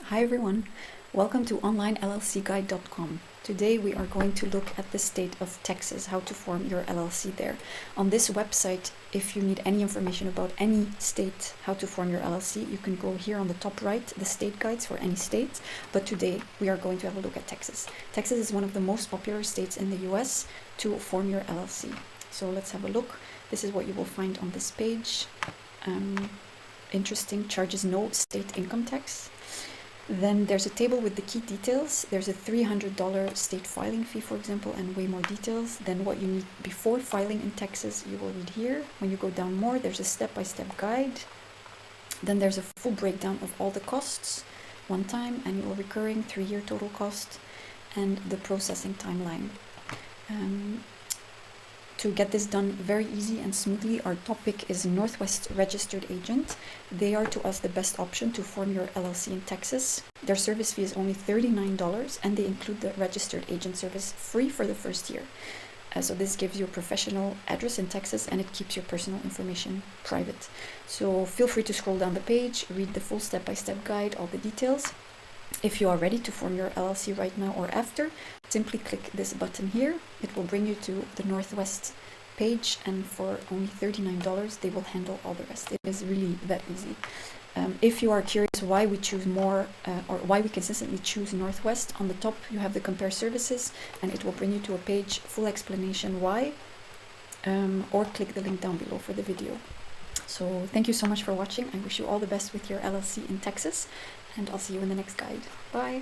Hi everyone, welcome to onlinellcguide.com. Today we are going to look at the state of Texas, how to form your LLC there. On this website, if you need any information about any state, how to form your LLC, you can go here on the top right, the state guides for any state. But today we are going to have a look at Texas. Texas is one of the most popular states in the US to form your LLC. So let's have a look. This is what you will find on this page. Interesting, charges no state income tax. Then there's a table with the key details. There's a $300 state filing fee, for example, and way more details than what you need before filing in Texas. You will read here. When you go down more, there's a step-by-step guide. Then there's a full breakdown of all the costs, one-time, annual recurring, 3-year total cost, and the processing timeline. To get this done very easy and smoothly, our topic is Northwest Registered Agent. They are to us the best option to form your LLC in Texas. Their service fee is only $39 and they include the registered agent service free for the first year. So this gives you a professional address in Texas and it keeps your personal information private. So feel free to scroll down the page, read the full step-by-step guide, all the details. If you are ready to form your LLC right now or after, simply click this button here. It will bring you to the Northwest page, and for only $39 they will handle all the rest. It is really that easy. If you are curious why we choose more or why we consistently choose Northwest, on the top you have the compare services and it will bring you to a page, full explanation why, or click the link down below for the video. So thank you so much for watching. I wish you all the best with your LLC in Texas, and I'll see you in the next guide. Bye!